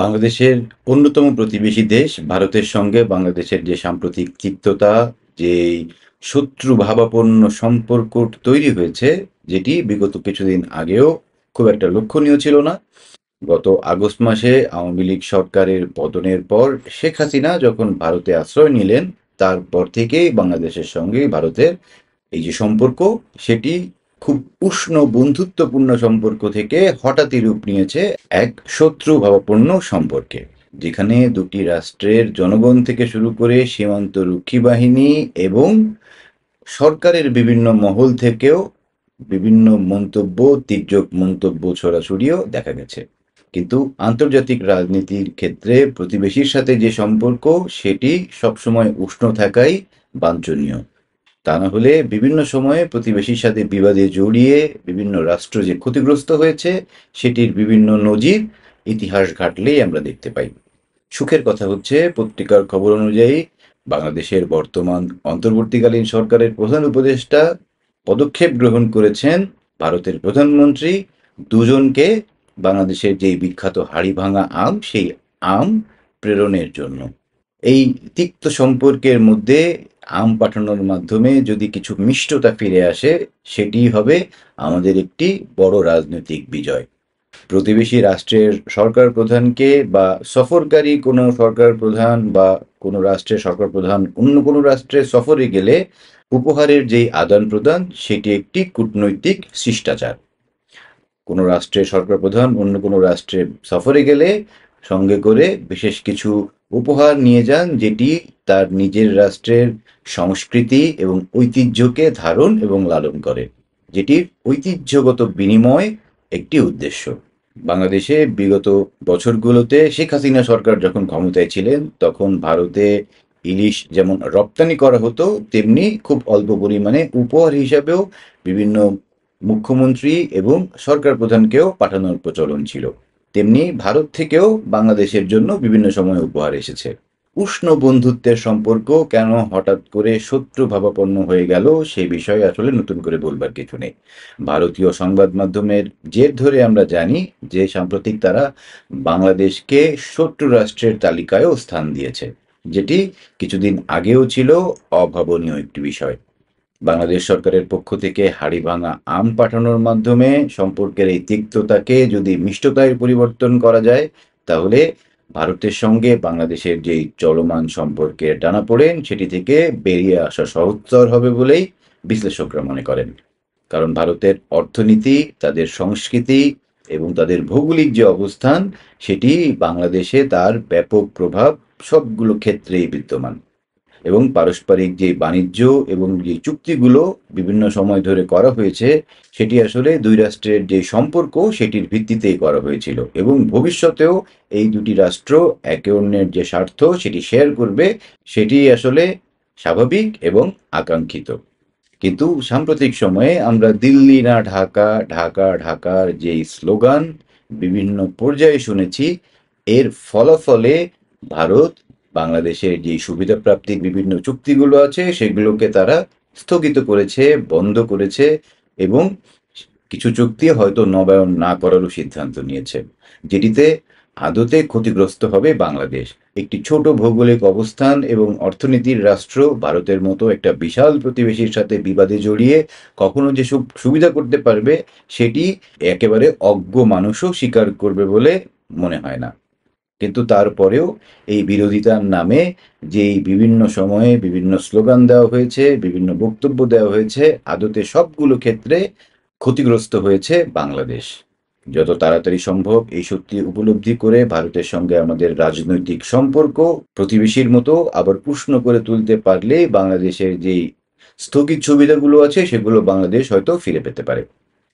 বাংলাদেশের অন্যতম প্রতিবেশী দেশ ভারতের সঙ্গে বাংলাদেশের যে সাম্প্রতিক তিক্ততা, যে শত্রুভাবাপন্ন সম্পর্ক তৈরি হয়েছে, যেটি বিগত কিছুদিন আগেও খুব একটা লক্ষণীয় ছিল না। গত আগস্ট মাসে আওয়ামী লীগ সরকারের পতনের পর শেখ হাসিনা যখন ভারতে আশ্রয় নিলেন, তারপর থেকেই বাংলাদেশের সঙ্গে ভারতের এই যে সম্পর্ক, সেটি খুব উষ্ণ বন্ধুত্বপূর্ণ সম্পর্ক থেকে হঠাৎই রূপ নিয়েছে এক শত্রুভাবাপন্ন সম্পর্কে, যেখানে দুটি রাষ্ট্রের জনগণ থেকে শুরু করে সীমান্ত রক্ষী বাহিনী এবং সরকারের বিভিন্ন মহল থেকেও বিভিন্ন মন্তব্য, তির্যক মন্তব্য ছড়াছড়িও দেখা গেছে। কিন্তু আন্তর্জাতিক রাজনীতির ক্ষেত্রে প্রতিবেশীর সাথে যে সম্পর্ক, সেটি সবসময় উষ্ণ থাকাই বাঞ্ছনীয়। তা না হলে বিভিন্ন সময়ে প্রতিবেশীর সাথে বিবাদে জড়িয়ে বিভিন্ন রাষ্ট্র যে ক্ষতিগ্রস্ত হয়েছে, সেটির বিভিন্ন নজির ইতিহাস ঘাটলেই আমরা দেখতে পাই। সুখের কথা হচ্ছে, পত্রিকার খবর অনুযায়ী বাংলাদেশের বর্তমান অন্তর্বর্তীকালীন সরকারের প্রধান উপদেষ্টা পদক্ষেপ গ্রহণ করেছেন ভারতের প্রধানমন্ত্রী দুজনকে বাংলাদেশের যেই বিখ্যাত হাড়িভাঙা আম, সেই আম প্রেরণের জন্য। এই তিক্ত সম্পর্কের মধ্যে আম পাঠানোর মাধ্যমে যদি কিছু মিষ্টতা ফিরে আসে, সেটি হবে আমাদের একটি বড় রাজনৈতিক বিজয়। প্রতিবেশী রাষ্ট্রের সরকার প্রধানকে বা সফরকারী কোনো সরকার প্রধান বা কোনো রাষ্ট্রের সরকার প্রধান অন্য কোনো রাষ্ট্রে সফরে গেলে উপহারের যেই আদান প্রদান, সেটি একটি কূটনৈতিক শিষ্টাচার। কোনো রাষ্ট্রের সরকার প্রধান অন্য কোনো রাষ্ট্রে সফরে গেলে সঙ্গে করে বিশেষ কিছু উপহার নিয়ে যান, যেটি তার নিজের রাষ্ট্রের সংস্কৃতি এবং ঐতিহ্যকে ধারণ এবং লালন করে, যেটির ঐতিহ্যগত বিনিময় একটি উদ্দেশ্য। বাংলাদেশে বিগত বছরগুলোতে শেখ হাসিনা সরকার যখন ক্ষমতায় ছিলেন, তখন ভারতে ইলিশ যেমন রপ্তানি করা হতো, তেমনি খুব অল্প পরিমাণে উপহার হিসাবেও বিভিন্ন মুখ্যমন্ত্রী এবং সরকার প্রধানকেও পাঠানোর প্রচলন ছিল। তেমনি ভারত থেকেও বাংলাদেশের জন্য বিভিন্ন সময় উপহার এসেছে। উষ্ণ বন্ধুত্বের সম্পর্ক কেন হঠাৎ করে শত্রুভাবাপন্ন হয়ে গেল, সে বিষয়ে আসলে নতুন করে বলবার কিছু নেই। ভারতীয় সংবাদ মাধ্যমের জের ধরে আমরা জানি যে সাম্প্রতিক তারা বাংলাদেশকে শত্রু রাষ্ট্রের তালিকায়ও স্থান দিয়েছে, যেটি কিছুদিন আগেও ছিল অভাবনীয় একটি বিষয়। বাংলাদেশ সরকারের পক্ষ থেকে হাড়িভাঙা আম পাঠানোর মাধ্যমে সম্পর্কের এই তিক্ততাকে যদি মিষ্টতায় পরিবর্তন করা যায়, তাহলে ভারতের সঙ্গে বাংলাদেশের যেই চলমান সম্পর্কের টানাপোড়েন, সেটি থেকে বেরিয়ে আসা সহজতর হবে বলেই বিশ্লেষকরা মনে করেন। কারণ ভারতের অর্থনীতি, তাদের সংস্কৃতি এবং তাদের ভৌগোলিক যে অবস্থান, সেটি বাংলাদেশে তার ব্যাপক প্রভাব সবগুলো ক্ষেত্রেই বিদ্যমান। এবং পারস্পরিক যে বাণিজ্য এবং যে চুক্তিগুলো বিভিন্ন সময় ধরে করা হয়েছে, সেটি আসলে দুই রাষ্ট্রের যে সম্পর্ক, সেটির ভিত্তিতেই করা হয়েছিল এবং ভবিষ্যতেও এই দুটি রাষ্ট্র একে অন্যের যে স্বার্থ সেটি শেয়ার করবে, সেটি আসলে স্বাভাবিক এবং আকাঙ্ক্ষিত। কিন্তু সাম্প্রতিক সময়ে আমরা দিল্লি না ঢাকা, ঢাকা ঢাকার যেই স্লোগান বিভিন্ন পর্যায়ে শুনেছি, এর ফলাফলে ভারত বাংলাদেশের যে সুবিধা প্রাপ্তির বিভিন্ন চুক্তিগুলো আছে, সেগুলোকে তারা স্থগিত করেছে, বন্ধ করেছে এবং কিছু চুক্তি হয়তো নবায়ন না করারও সিদ্ধান্ত নিয়েছে, যেটিতে আদতে ক্ষতিগ্রস্ত হবে বাংলাদেশ। একটি ছোট ভৌগোলিক অবস্থান এবং অর্থনীতির রাষ্ট্র ভারতের মতো একটা বিশাল প্রতিবেশীর সাথে বিবাদে জড়িয়ে কখনো যে সুবিধা করতে পারবে, সেটি একেবারে অজ্ঞ মানুষও স্বীকার করবে বলে মনে হয় না। কিন্তু তারপরেও এই বিরোধিতার নামে যেই বিভিন্ন সময়ে বিভিন্ন স্লোগান দেওয়া হয়েছে, বিভিন্ন বক্তব্য দেওয়া হয়েছে, আদতে সবগুলো ক্ষেত্রে ক্ষতিগ্রস্ত হয়েছে বাংলাদেশ। যত তাড়াতাড়ি সম্ভব এই সত্যি উপলব্ধি করে ভারতের সঙ্গে আমাদের রাজনৈতিক সম্পর্ক প্রতিবেশীর মতো আবার উষ্ণ করে তুলতে পারলে বাংলাদেশের যেই স্থগিত সুবিধাগুলো আছে, সেগুলো বাংলাদেশ হয়তো ফিরে পেতে পারে।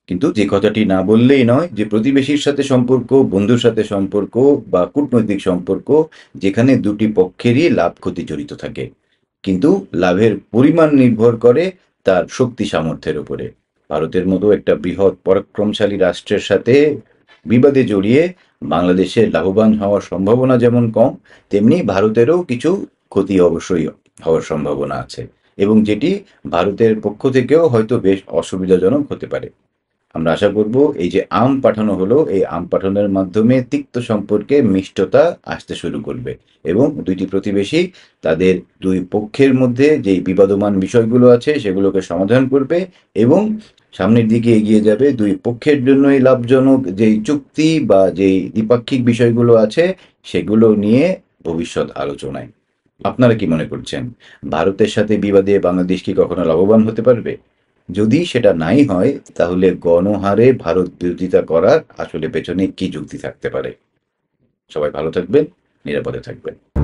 কিন্তু যে কথাটি না বললেই নয় যে প্রতিবেশীর সাথে সম্পর্ক, বন্ধুর সাথে সম্পর্ক বা কূটনৈতিক সম্পর্ক, যেখানে দুটি পক্ষেরই লাভ ক্ষতি জড়িত থাকে, কিন্তু লাভের পরিমাণ নির্ভর করে তার শক্তি সামর্থ্যের উপরে। ভারতের মতো একটা বৃহৎ পরাক্রমশালী রাষ্ট্রের সাথে বিবাদে জড়িয়ে বাংলাদেশের লাভবান হওয়ার সম্ভাবনা যেমন কম, তেমনি ভারতেরও কিছু ক্ষতি অবশ্যই হওয়ার সম্ভাবনা আছে, এবং যেটি ভারতের পক্ষ থেকেও হয়তো বেশ অসুবিধাজনক হতে পারে। আমরা আশা করব এই যে আম পাঠানো হলো, এই আম পাঠানোর মাধ্যমে তিক্ত সম্পর্কে মিষ্টতা আসতে শুরু করবে এবং দুইটি প্রতিবেশী তাদের দুই পক্ষের মধ্যে যেই বিবাদমান বিষয়গুলো আছে সেগুলোকে সমাধান করবে এবং সামনের দিকে এগিয়ে যাবে দুই পক্ষের জন্যই লাভজনক যেই চুক্তি বা যেই দ্বিপাক্ষিক বিষয়গুলো আছে সেগুলো নিয়ে ভবিষ্যৎ আলোচনায়। আপনারা কি মনে করছেন, ভারতের সাথে বিবাদে বাংলাদেশ কি কখনো লাভবান হতে পারবে? যদি সেটা নাই হয় তাহলে গণহারে ভারত বিরোধিতা করার আসলে পেছনে কি যুক্তি থাকতে পারে? সবাই ভালো থাকবেন, নিরাপদে থাকবেন।